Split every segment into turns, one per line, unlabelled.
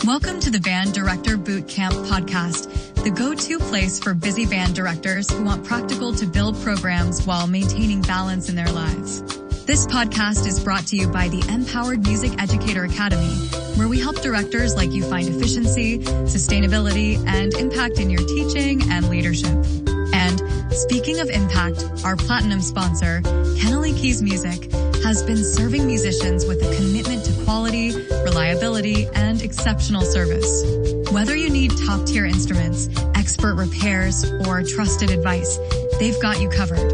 Welcome to the Band Director Bootcamp podcast, the go-to place for busy band directors who want practical to build programs while maintaining balance in their lives. This podcast is brought to you by the Empowered Music Educator Academy, where we help directors like you find efficiency, sustainability, and impact in your teaching and leadership. And speaking of impact, our platinum sponsor, Kennelly Keys Music, has been serving musicians with a commitment to quality, reliability, and exceptional service. Whether you need top-tier instruments, expert repairs, or trusted advice, they've got you covered.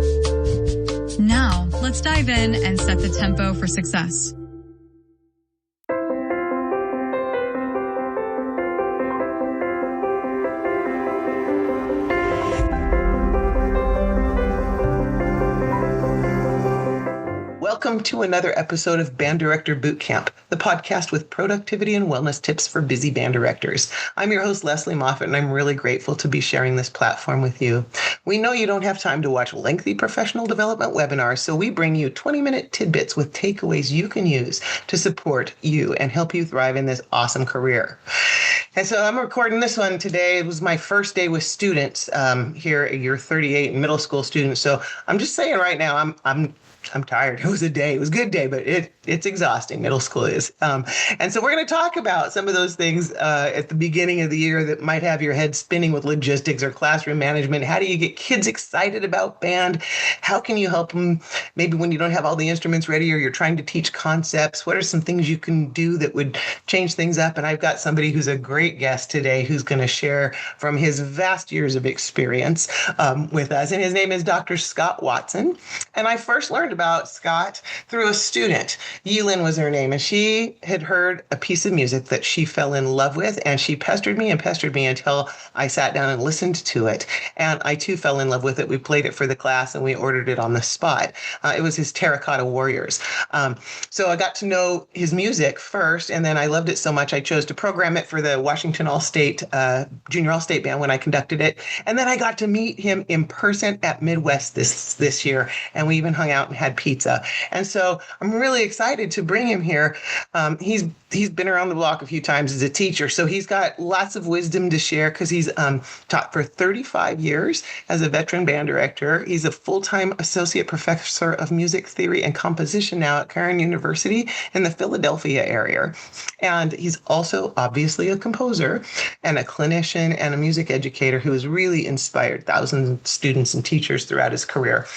Now, let's dive in and set the tempo for success.
Welcome to another episode of Band Director Bootcamp, the podcast with productivity and wellness tips for busy band directors. I'm your host, Lesley Moffat, and I'm really grateful to be sharing this platform with you. We know you don't have time to watch lengthy professional development webinars, so we bring you 20-minute tidbits with takeaways you can use to support you and help you thrive in this awesome career. And so I'm recording this one today. It was my first day with students here at year 38, middle school students. So I'm just saying right now, I'm tired. It was a day. It was a good day, but it's exhausting. Middle school is. And so we're going to talk about some of those things at the beginning of the year that might have your head spinning with logistics or classroom management. How do you get kids excited about band? How can you help them maybe when you don't have all the instruments ready or you're trying to teach concepts? What are some things you can do that would change things up? And I've got somebody who's a great guest today who's going to share from his vast years of experience with us. And his name is Dr. Scott Watson. And I first learned about Scott through a student. Yulin was her name, and she had heard a piece of music that she fell in love with, and she pestered me until I sat down and listened to it. And I too fell in love with it. We played it for the class, and we ordered it on the spot. It was his Terracotta Warriors. So I got to know his music first, and then I loved it so much I chose to program it for the Washington All-State Junior All-State Band when I conducted it. And then I got to meet him in person at Midwest this year, and we even hung out and had pizza. And so I'm really excited to bring him here. He's been around the block a few times as a teacher, so he's got lots of wisdom to share because he's taught for 35 years as a veteran band director. He's a full-time associate professor of music theory and composition now at Cairn University in the Philadelphia area. And he's also obviously a composer and a clinician and a music educator who has really inspired thousands of students and teachers throughout his career.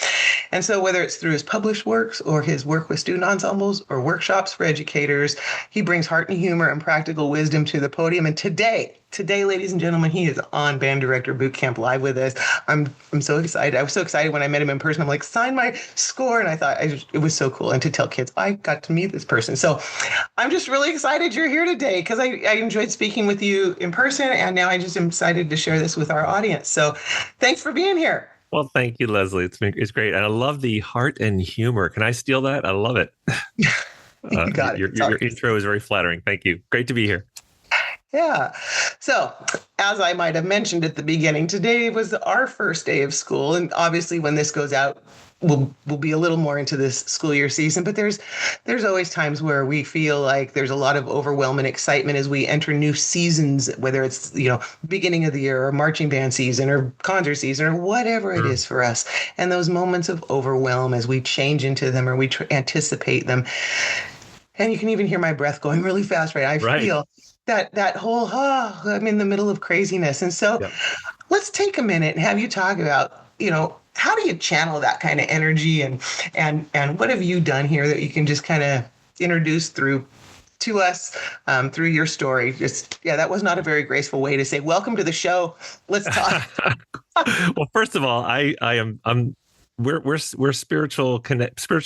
And so whether it's through his published works or his work with student ensembles or workshops for educators, he brings heart and humor and practical wisdom to the podium. And today, ladies and gentlemen, he is on Band Director Bootcamp Live with us. I'm so excited. I was so excited when I met him in person. I'm like, sign my score. And I thought it was so cool. And to tell kids, I got to meet this person. So I'm just really excited you're here today because I enjoyed speaking with you in person. And now I just am excited to share this with our audience. So thanks for being here.
Well, thank you, Lesley. It's great. And I love the heart and humor. Can I steal that? I love it.
You got it.
Your intro is very flattering. Thank you. Great to be here.
Yeah. So as I might have mentioned at the beginning, today was our first day of school. And obviously when this goes out, we'll be a little more into this school year season, but there's always times where we feel like there's a lot of overwhelm and excitement as we enter new seasons, whether it's, beginning of the year or marching band season or concert season or whatever it is for us. And those moments of overwhelm as we change into them or we anticipate them. And you can even hear my breath going really fast, right? I feel that whole, I'm in the middle of craziness. And so let's take a minute and have you talk about, how do you channel that kind of energy and what have you done here that you can just kind of introduce to us through your story? That was not a very graceful way to say, welcome to the show. Let's talk.
Well, first of all, we're spiritually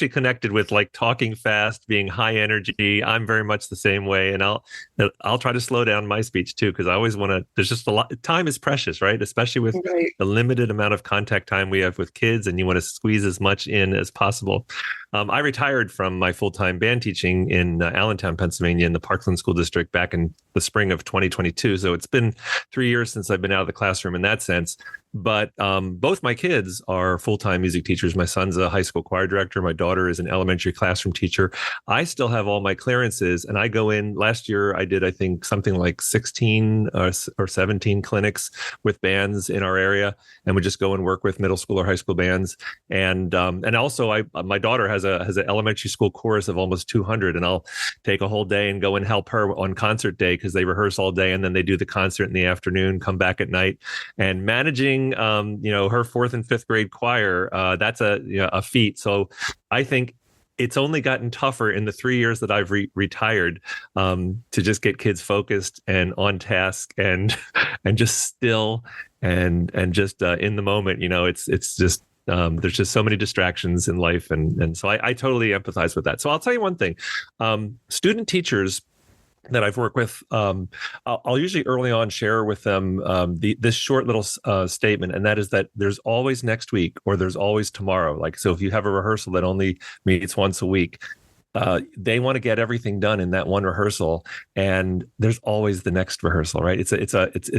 connected with like talking fast, being high energy. I'm very much the same way, and I'll try to slow down my speech too because I always want to. There's just a lot. Time is precious, right? Especially with the limited amount of contact time we have with kids, and you want to squeeze as much in as possible. I retired from my full-time band teaching in Allentown, Pennsylvania, in the Parkland School District back in the spring of 2022. So it's been 3 years since I've been out of the classroom in that sense. But both my kids are full-time music teachers. My son's a high school choir director. My daughter is an elementary classroom teacher. I still have all my clearances, and I go in. Last year, I did, I think, something like 16 or 17 clinics with bands in our area, and would just go and work with middle school or high school bands. And also, my daughter has an elementary school chorus of almost 200, and I'll take a whole day and go and help her on concert day because they rehearse all day, and then they do the concert in the afternoon, come back at night, and managing her fourth and fifth grade choir, that's a feat. So I think it's only gotten tougher in the 3 years that I've retired to just get kids focused and on task and just still and just in the moment. It's just there's just so many distractions in life, and so I totally empathize with that. So I'll tell you one thing: student teachers that I've worked with, I'll usually early on share with them this short little statement, and that is that there's always next week or there's always tomorrow. Like, so if you have a rehearsal that only meets once a week, they want to get everything done in that one rehearsal, and there's always the next rehearsal, right? It's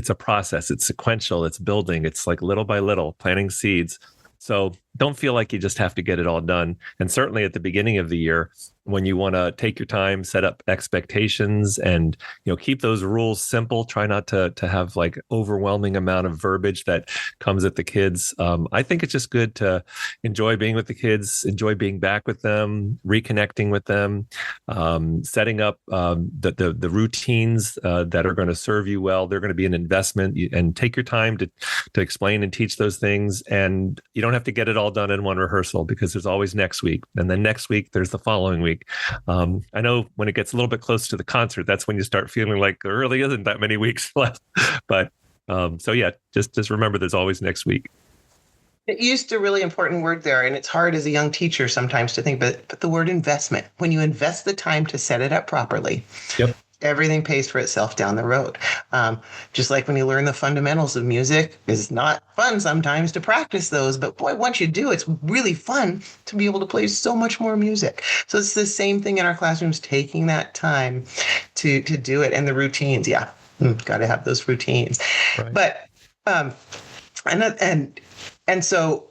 a process. It's sequential. It's building. It's like little by little, planting seeds. So don't feel like you just have to get it all done. And certainly at the beginning of the year, when you want to take your time, set up expectations, and keep those rules simple. Try not to have like overwhelming amount of verbiage that comes at the kids. I think it's just good to enjoy being with the kids, enjoy being back with them, reconnecting with them, setting up the routines that are going to serve you well. They're going to be an investment, and take your time to explain and teach those things. And you don't have to get it all done in one rehearsal, because there's always next week, and then next week there's the following week. I know when it gets a little bit close to the concert, that's when you start feeling like there really isn't that many weeks left. But so yeah, just remember there's always next week.
It used a really important word there, and it's hard as a young teacher sometimes to think, but the word investment. When you invest the time to set it up properly,
yep,
everything pays for itself down the road. Just like when you learn the fundamentals of music, it's not fun sometimes to practice those, but boy, once you do, it's really fun to be able to play so much more music. So it's the same thing in our classrooms, taking that time to do it, and the routines. Yeah, got to have those routines. Right. But and so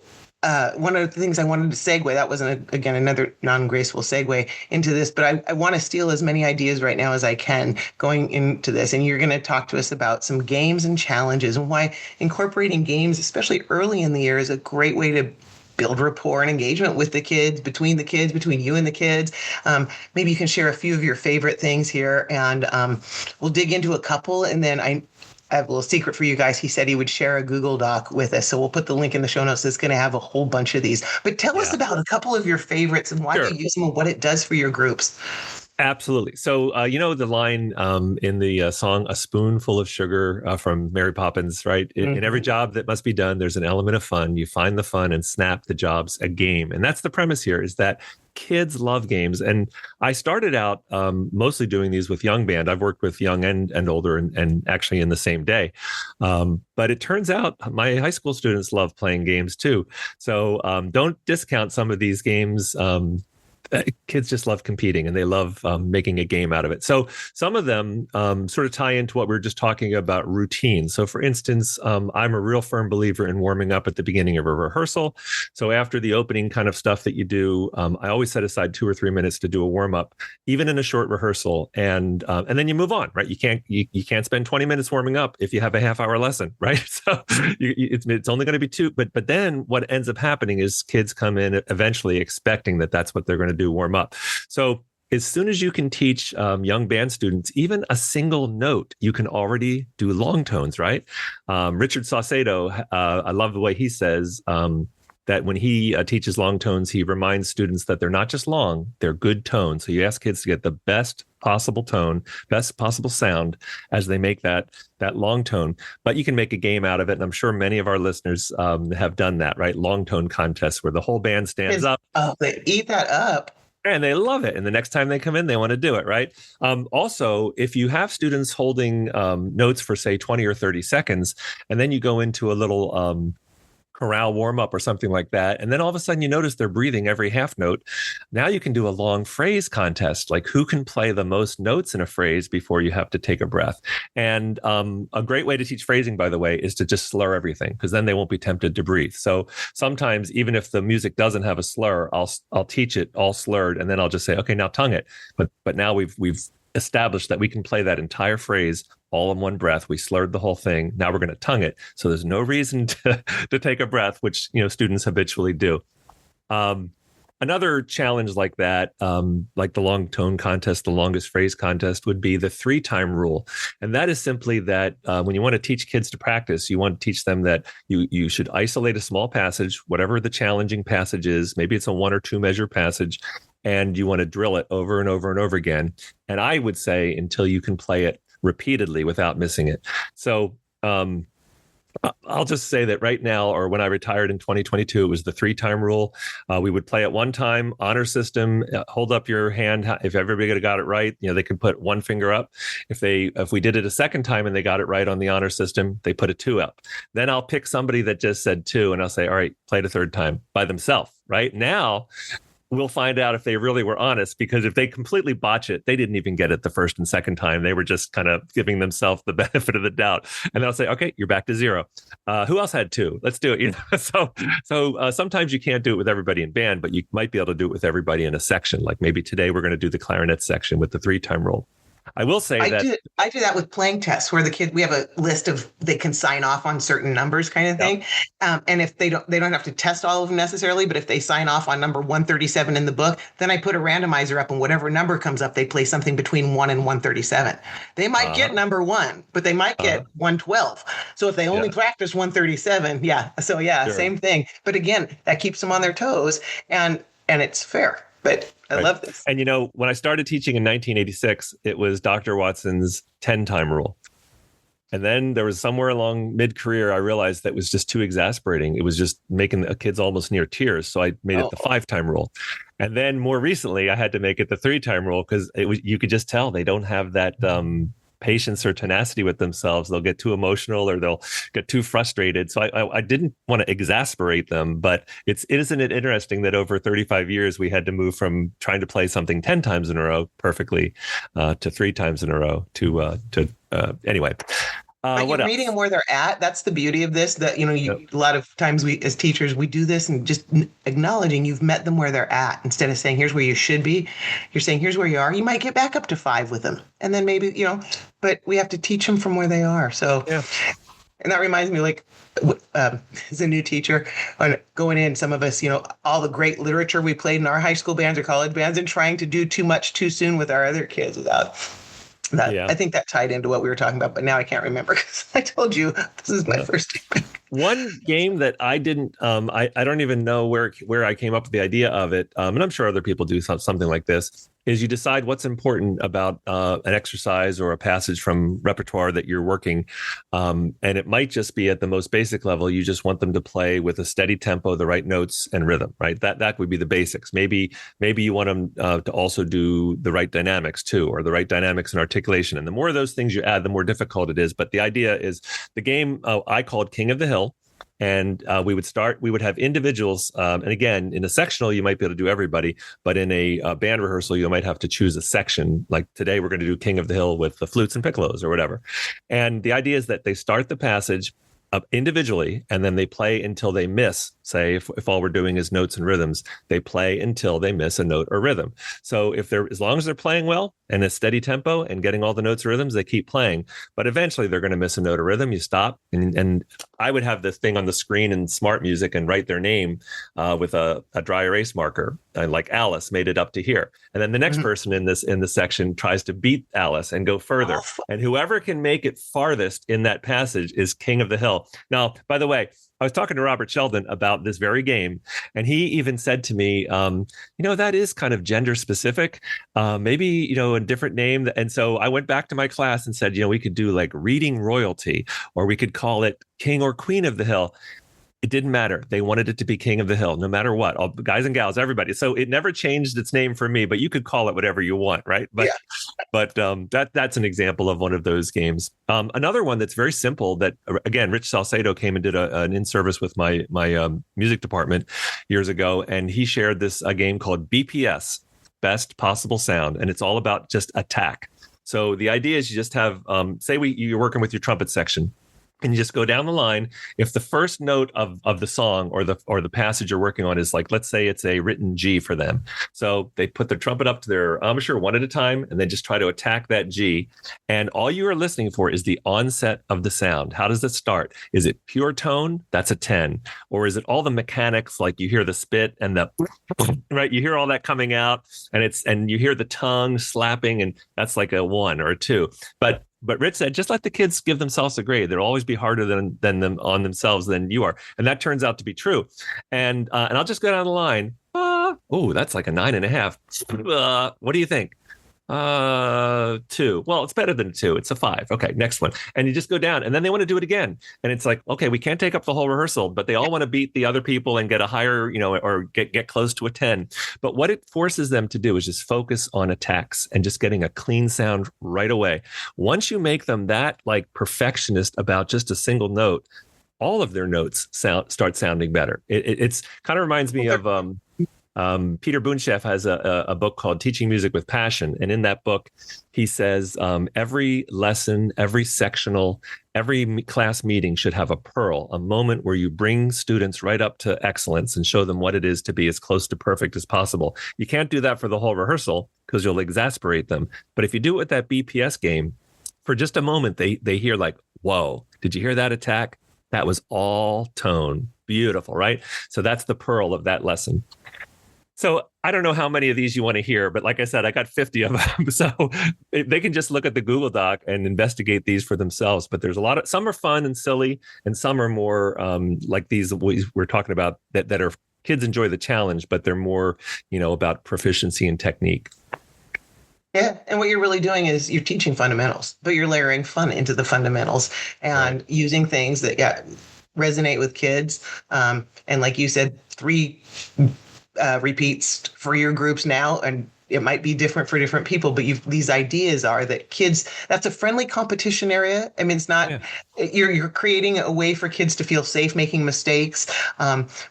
one of the things I wanted to segue, that wasn't, again, another non-graceful segue into this, but I want to steal as many ideas right now as I can going into this. And you're going to talk to us about some games and challenges, and why incorporating games, especially early in the year, is a great way to build rapport and engagement with the kids, between you and the kids. Maybe you can share a few of your favorite things here, and we'll dig into a couple, and then I have a little secret for you guys. He said he would share a Google Doc with us, so we'll put the link in the show notes. It's going to have a whole bunch of these. But tell us about a couple of your favorites and why you use them and what it does for your groups.
Absolutely. So, the line in the song "A Spoonful of Sugar" from Mary Poppins, right? In every job that must be done, there's an element of fun. You find the fun and snap the job's a game. And that's the premise here, is that kids love games. And I started out mostly doing these with young band. I've worked with young and older and actually in the same day. But it turns out my high school students love playing games too. So don't discount some of these games. Kids just love competing, and they love making a game out of it. So some of them sort of tie into what we were just talking about, routine. So for instance, I'm a real firm believer in warming up at the beginning of a rehearsal. So after the opening kind of stuff that you do, I always set aside 2 or 3 minutes to do a warm up, even in a short rehearsal, and then you move on, right? You can't spend 20 minutes warming up if you have a half-hour lesson, right? So it's only going to be 2. But then what ends up happening is kids come in eventually expecting that that's what they're going to do, warm up. So as soon as you can teach young band students even a single note, you can already do long tones, right? Richard Saucedo, I love the way he says that when he teaches long tones, he reminds students that they're not just long, they're good tones. So you ask kids to get the best possible tone, best possible sound as they make that long tone. But you can make a game out of it. And I'm sure many of our listeners have done that, right? Long tone contests where the whole band stands up.
Oh, they eat that up.
And they love it. And the next time they come in, they want to do it, right? Also, if you have students holding notes for, say, 20 or 30 seconds, and then you go into a little chorale warm up or something like that. And then all of a sudden you notice they're breathing every half note. Now you can do a long phrase contest, like who can play the most notes in a phrase before you have to take a breath. And a great way to teach phrasing, by the way, is to just slur everything, because then they won't be tempted to breathe. So sometimes even if the music doesn't have a slur, I'll teach it all slurred, and then I'll just say, okay, now tongue it. But now we've established that we can play that entire phrase all in one breath. We slurred the whole thing. Now we're going to tongue it. So there's no reason to take a breath, which, students habitually do. Another challenge like that, like the long tone contest, the longest phrase contest, would be the 3-time rule. And that is simply that when you want to teach kids to practice, you want to teach them that you should isolate a small passage, whatever the challenging passage is. Maybe it's a 1 or 2 measure passage, and you want to drill it over and over and over again. And I would say until you can play it repeatedly without missing it. So I'll just say that right now, or when I retired in 2022, it was the 3-time rule. We would play it 1 time, honor system, hold up your hand. If everybody got it right, they could put 1 finger up. If we did it a 2nd time and they got it right on the honor system, they put a 2 up. Then I'll pick somebody that just said 2 and I'll say, all right, play it a 3rd time by themselves. Right now, we'll find out if they really were honest, because if they completely botch it, they didn't even get it the 1st and 2nd time. They were just kind of giving themselves the benefit of the doubt. And they'll say, okay, you're back to 0. Who else had 2? Let's do it. So sometimes you can't do it with everybody in band, but you might be able to do it with everybody in a section. Like maybe today we're going to do the clarinet section with the 3-time rule. I will say
I do that with playing tests where we have a list of, they can sign off on certain numbers kind of thing. And if they don't have to test all of them necessarily, but if they sign off on number 137 in the book, then I put a randomizer up, and whatever number comes up, they play something between 1 and 137. They might get number 1, but they might get 112. So if they only practice 137, sure. Same thing. But again, that keeps them on their toes, and it's fair. But I love this.
And, when I started teaching in 1986, it was Dr. Watson's 10-time rule. And then there was somewhere along mid-career, I realized that was just too exasperating. It was just making the kids almost near tears. So I made it the 5-time rule. And then more recently, I had to make it the 3-time rule, because you could just tell they don't have that patience or tenacity with themselves. They'll get too emotional or they'll get too frustrated. So I didn't want to exasperate them, but isn't it interesting that over 35 years, we had to move from trying to play something 10 times in a row perfectly to 3 times in a row anyway.
But you're meeting them where they're at. That's the beauty of this, that, a lot of times we, as teachers, we do this and just acknowledging you've met them where they're at. Instead of saying, here's where you should be, you're saying, here's where you are. You might get back up to 5 with them. And then maybe, but we have to teach them from where they are. So, and that reminds me, like, as a new teacher, going in, some of us, all the great literature we played in our high school bands or college bands, and trying to do too much too soon with our other kids without... I think that tied into what we were talking about, but now I can't remember because I told you this is my first game.
One game that I didn't, I don't even know where I came up with the idea of it, and I'm sure other people do something like this, is you decide what's important about an exercise or a passage from repertoire that you're working. And it might just be at the most basic level. You just want them to play with a steady tempo, the right notes and rhythm, right? That would be the basics. Maybe you want them to also do the right dynamics too, or the right dynamics and articulation. And the more of those things you add, the more difficult it is. But the idea is the game I called King of the Hill. And we would have individuals. And again, in a sectional, you might be able to do everybody. But in a band rehearsal, you might have to choose a section. Like today, we're going to do King of the Hill with the flutes and piccolos or whatever. And the idea is that they start the passage individually, and then they play until they miss. Say, if all we're doing is notes and rhythms, they play until they miss a note or rhythm. So as long as they're playing well and a steady tempo and getting all the notes or rhythms, they keep playing. But eventually they're going to miss a note or rhythm. You stop, and I would have this thing on the screen in Smart Music and write their name with a dry erase marker. Like Alice made it up to here, and then the next person in the section tries to beat Alice and go further. And whoever can make it farthest in that passage is King of the Hill. Now, by the way, I was talking to Robert Sheldon about this very game, and he even said to me, that is kind of gender specific, maybe, a different name. And so I went back to my class and said, we could do like reading royalty, or we could call it King or Queen of the Hill. It didn't matter. They wanted it to be King of the Hill, no matter what. All guys and gals, everybody. So it never changed its name for me, but you could call it whatever you want, right? That's an example of one of those games. Another one that's very simple. That again, Rich Salcedo came and did an in-service with my music department years ago, and he shared a game called BPS, Best Possible Sound, and it's all about just attack. So the idea is you just have, you're working with your trumpet section. And you just go down the line. If the first note of the song or the passage you're working on is like, let's say it's a written G for them. So they put their trumpet up to their embouchure one at a time, and then just try to attack that G. And all you are listening for is the onset of the sound. How does it start? Is it pure tone? That's a 10. Or is it all the mechanics, like you hear the spit and the right? You hear all that coming out, and you hear the tongue slapping, and that's like a 1 or a 2. But Rich said, just let the kids give themselves a grade. They'll always be harder than them on themselves than you are. And that turns out to be true. And I'll just go down the line. That's like a 9.5. What do you think? 2. Well, it's better than a 2. It's a 5. Okay, next one. And you just go down, and then they want to do it again. And it's like, okay, we can't take up the whole rehearsal, but they all want to beat the other people and get a higher, or get close to a 10. But what it forces them to do is just focus on attacks and just getting a clean sound right away. Once you make them that like perfectionist about just a single note, all of their notes start sounding better. It's kind of reminds me of Peter Boonchef has a book called Teaching Music with Passion. And in that book, he says every lesson, every sectional, every class meeting should have a pearl, a moment where you bring students right up to excellence and show them what it is to be as close to perfect as possible. You can't do that for the whole rehearsal because you'll exasperate them. But if you do it with that BPS game, for just a moment, they hear like, whoa, did you hear that attack? That was all tone. Beautiful, right? So that's the pearl of that lesson. So I don't know how many of these you want to hear, but like I said, I got 50 of them. So they can just look at the Google Doc and investigate these for themselves. But there's some are fun and silly, and some are more like these we're talking about that are kids enjoy the challenge, but they're more, about proficiency and technique.
Yeah. And what you're really doing is you're teaching fundamentals, but you're layering fun into the fundamentals and using things that resonate with kids. And like you said, 3 repeats for your groups now, and it might be different for different people, but these ideas are that kids, that's a friendly competition area. I mean, it's not, you're creating a way for kids to feel safe making mistakes.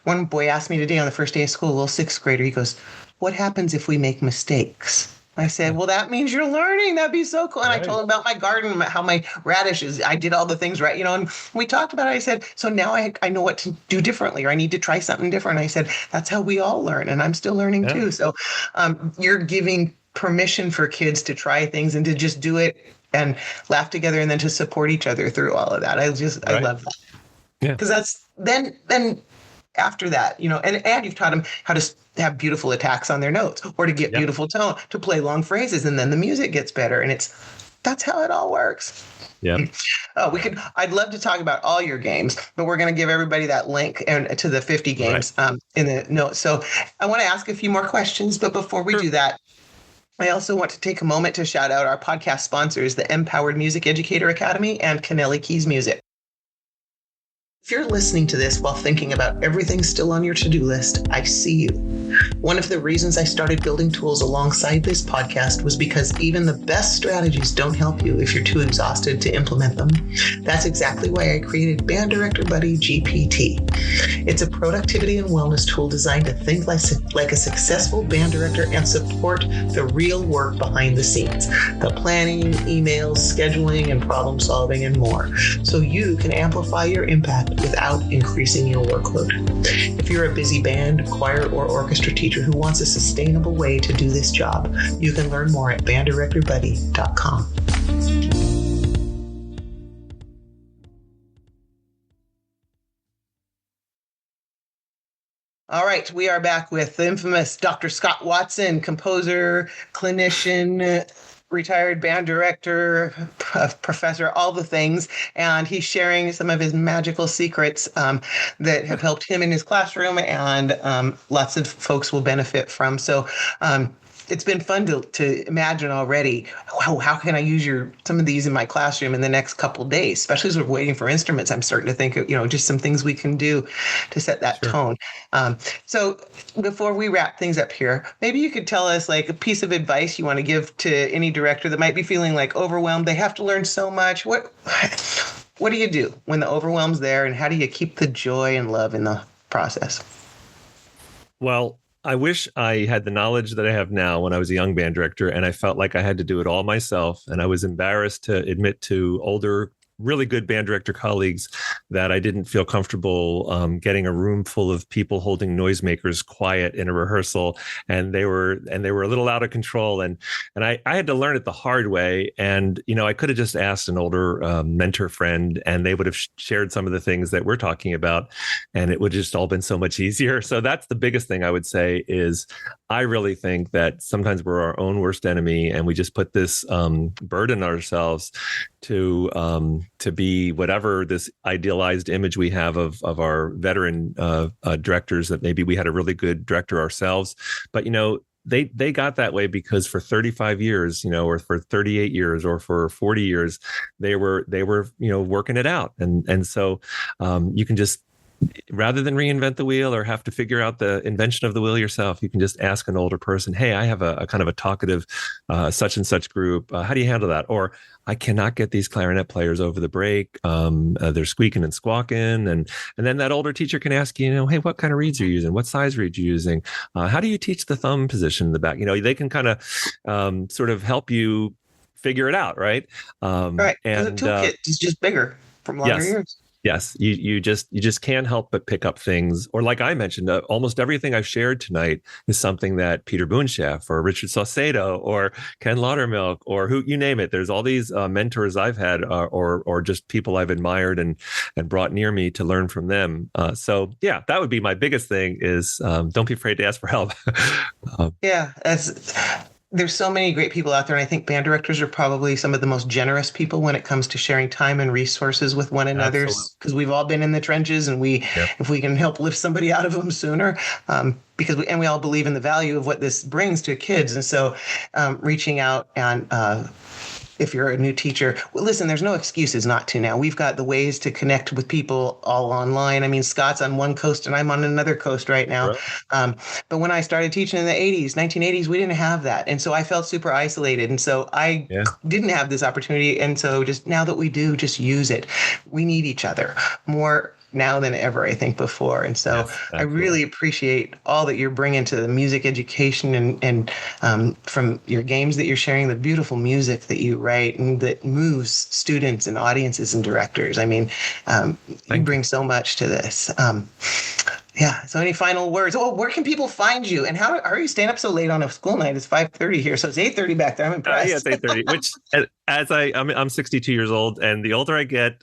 One boy asked me today on the first day of school, a little 6th grader, he goes, what happens if we make mistakes? I said, well, that means you're learning. That'd be so cool. And I told him about my garden, how my radishes, I did all the things right, and we talked about it. I said, so now I know what to do differently, or I need to try something different. I said, that's how we all learn. And I'm still learning too. So you're giving permission for kids to try things and to just do it and laugh together, and then to support each other through all of that. I love that. Yeah. Because that's then after that, and you've taught them how to have beautiful attacks on their notes, or to get beautiful tone, to play long phrases, and then the music gets better. And that's how it all works. Yeah. I'd love to talk about all your games, but we're going to give everybody that link to the 50 games in the notes. So I want to ask a few more questions, but before we do that, I also want to take a moment to shout out our podcast sponsors, the Empowered Music Educator Academy and Kennelly Keys Music. If you're listening to this while thinking about everything still on your to-do list, I see you. One of the reasons I started building tools alongside this podcast was because even the best strategies don't help you if you're too exhausted to implement them. That's exactly why I created Band Director Buddy GPT. It's a productivity and wellness tool designed to think like a successful band director and support the real work behind the scenes, the planning, emails, scheduling, and problem solving, and more, so you can amplify your impact without increasing your workload. If you're a busy band, choir, or orchestra teacher who wants a sustainable way to do this job, you can learn more at banddirectorbuddy.com. All right, we are back with the infamous Dr. Scott Watson, composer, clinician, retired band director, professor, all the things. And he's sharing some of his magical secrets that have helped him in his classroom, and lots of folks will benefit from. So it's been fun to imagine already. How can I use some of these in my classroom in the next couple of days, especially as we're waiting for instruments. I'm starting to think of, just some things we can do to set that tone. So before we wrap things up here, maybe you could tell us like a piece of advice you want to give to any director that might be feeling like overwhelmed. They have to learn so much. What do you do when the overwhelm's there, and how do you keep the joy and love in the process?
Well, I wish I had the knowledge that I have now when I was a young band director, and I felt like I had to do it all myself. And I was embarrassed to admit to older, really good band director colleagues that I didn't feel comfortable getting a room full of people holding noisemakers quiet in a rehearsal, and they were a little out of control, and I had to learn it the hard way. And I could have just asked an older mentor friend, and they would have shared some of the things that we're talking about, and it would just all been so much easier. So that's the biggest thing I would say is I really think that sometimes we're our own worst enemy, and we just put this burden on ourselves to be whatever this idealized image we have of our veteran directors, that maybe we had a really good director ourselves. But, they got that way because for 35 years, or for 38 years or for 40 years, they were working it out. And so you can just, rather than reinvent the wheel or have to figure out the invention of the wheel yourself, you can just ask an older person, hey, I have a kind of a talkative such and such group. How do you handle that? Or I cannot get these clarinet players over the break. They're squeaking and squawking. And then that older teacher can ask you, hey, what kind of reeds are you using? What size reed are you using? How do you teach the thumb position in the back? They can kind of sort of help you figure it out, right?
Right. And the toolkit is just bigger from longer years.
Yes, you just can't help but pick up things. Or like I mentioned, almost everything I've shared tonight is something that Peter Boonsheff or Richard Saucedo or Ken Laudermilk or who you name it. There's all these mentors I've had or just people I've admired and brought near me to learn from them. So yeah, that would be my biggest thing is don't be afraid to ask for help.
There's so many great people out there, and I think band directors are probably some of the most generous people when it comes to sharing time and resources with one another, because we've all been in the trenches, and if we can help lift somebody out of them sooner, because we all believe in the value of what this brings to kids. And so reaching out and if you're a new teacher, well, listen, there's no excuses not to now. We've got the ways to connect with people all online. I mean, Scott's on one coast and I'm on another coast right now. Right. But when I started teaching in the 1980s, we didn't have that. And so I felt super isolated. And so I didn't have this opportunity. And so just now that we do, just use it. We need each other more now than ever, I think, before. And so I really appreciate all that you're bringing to the music education and from your games that you're sharing, the beautiful music that you write and that moves students and audiences and directors. I mean, you bring so much to this. So any final words? Oh, where can people find you? And how are you staying up so late on a school night? It's 5:30 here, so it's 8:30 back there. I'm impressed.
It's 8:30, which I'm 62 years old, and the older I get,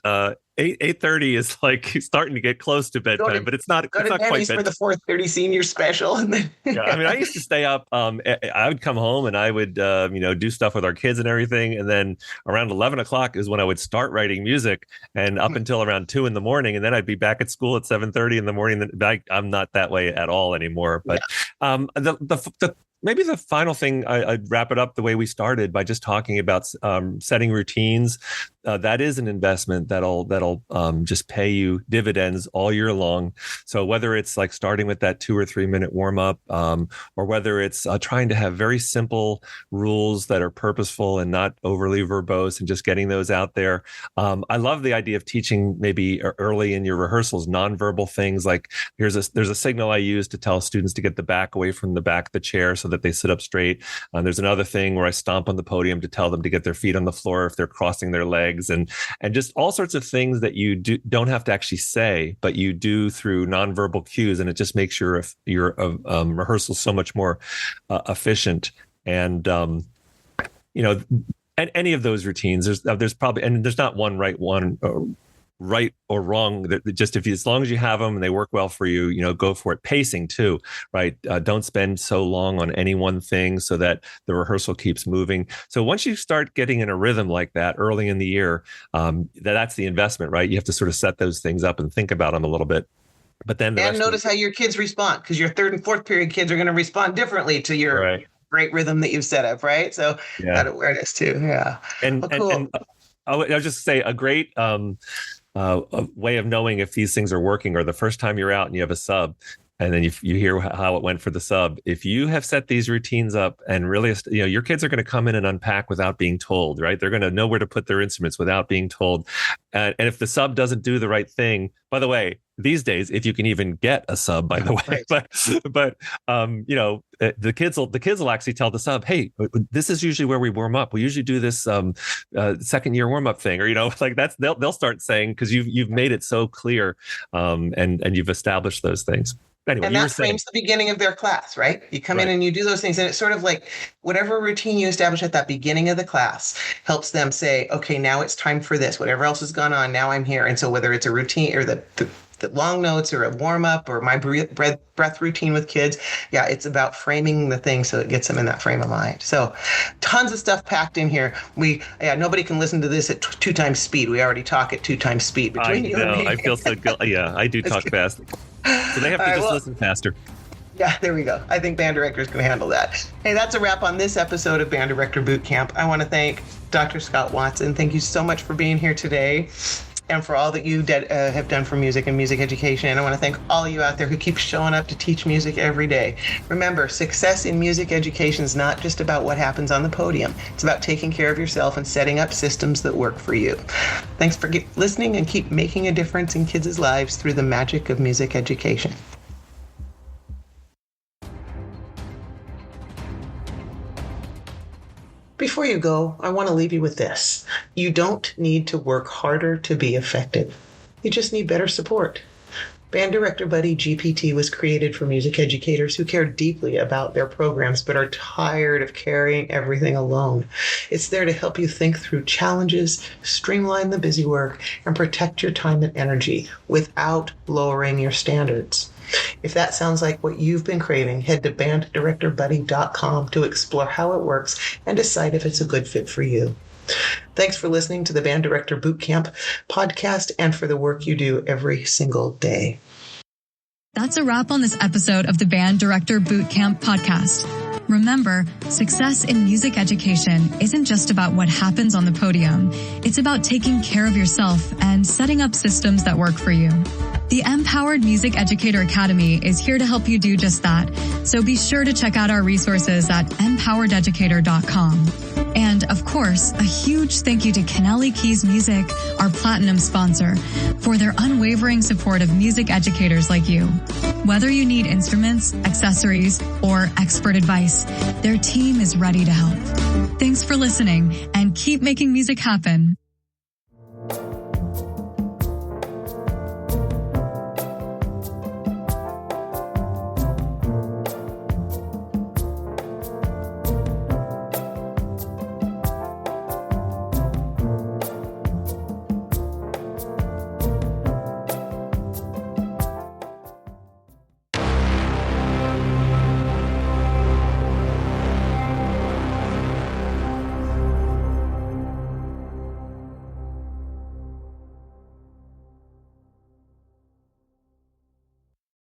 8:30 is like starting to get close to bedtime, but it's not.
Go to Denny's for the 4:30 senior special, and then
I used to stay up. I would come home and I would do stuff with our kids and everything, and then around 11 o'clock is when I would start writing music, and up until around 2 a.m, and then I'd be back at school at 7:30 in the morning. I'm not that way at all anymore. But maybe the final thing, I'd wrap it up the way we started by just talking about setting routines. That is an investment that'll just pay you dividends all year long. So whether it's like starting with that 2 or 3 minute warm up, or whether it's trying to have very simple rules that are purposeful and not overly verbose and just getting those out there. I love the idea of teaching maybe early in your rehearsals nonverbal things like there's a signal I use to tell students to get the back away from the back of the chair so that they sit up straight. There's another thing where I stomp on the podium to tell them to get their feet on the floor if they're crossing their legs, and just all sorts of things that you don't have to actually say, but you do through nonverbal cues, and it just makes your rehearsal so much more efficient. And any of those routines, there's probably, and there's not one right or wrong. Just as long as you have them and they work well for you, go for it. Pacing too, right? Don't spend so long on any one thing so that the rehearsal keeps moving. So once you start getting in a rhythm like that early in the year, that's the investment, right? You have to sort of set those things up and think about them a little bit. But then notice how your kids respond, because your third and fourth period kids are going to respond differently to your
great rhythm that you've set up, right? So that awareness too. Yeah.
And,
well, cool.
and I'll just say a great a way of knowing if these things are working, or the first time you're out and you have a sub, and then you hear how it went for the sub. If you have set these routines up and really, your kids are going to come in and unpack without being told, right? They're going to know where to put their instruments without being told. And if the sub doesn't do the right thing, by the way, these days, if you can even get a sub, by the way, right. The kids will actually tell the sub, hey, this is usually where we warm up. We usually do this second year warm up thing, or that's they'll start saying, because you've made it so clear, and you've established those things. Anyway,
and that frames the beginning of their class, right? You come in and you do those things, and it's sort of like whatever routine you establish at that beginning of the class helps them say, okay, now it's time for this. Whatever else has gone on, now I'm here. And so whether it's a routine or the long notes or a warm up or my breath routine with kids, it's about framing the thing so it gets them in that frame of mind. So tons of stuff packed in here. Nobody can listen to this at 2 times speed. We already talk at 2 times speed.
I know. I feel so good. Yeah, I do talk fast. So they have to listen faster.
Yeah, there we go. I think band directors can handle that. Hey, that's a wrap on this episode of Band Director Boot Camp. I want to thank Dr. Scott Watson. Thank you so much for being here today, and for all that you have done for music and music education. And I want to thank all of you out there who keep showing up to teach music every day. Remember, success in music education is not just about what happens on the podium. It's about taking care of yourself and setting up systems that work for you. Thanks for listening, and keep making a difference in kids' lives through the magic of music education. Before you go, I want to leave you with this. You don't need to work harder to be effective. You just need better support. Band Director Buddy GPT was created for music educators who care deeply about their programs but are tired of carrying everything alone. It's there to help you think through challenges, streamline the busy work, and protect your time and energy without lowering your standards. If that sounds like what you've been craving, head to banddirectorbuddy.com to explore how it works and decide if it's a good fit for you. Thanks for listening to the Band Director Bootcamp podcast and for the work you do every single day.
That's a wrap on this episode of the Band Director Bootcamp podcast. Remember, success in music education isn't just about what happens on the podium. It's about taking care of yourself and setting up systems that work for you. The Empowered Music Educator Academy is here to help you do just that. So be sure to check out our resources at empowerededucator.com. And of course, a huge thank you to Kennelly Keys Music, our platinum sponsor, for their unwavering support of music educators like you. Whether you need instruments, accessories, or expert advice, their team is ready to help. Thanks for listening, and keep making music happen.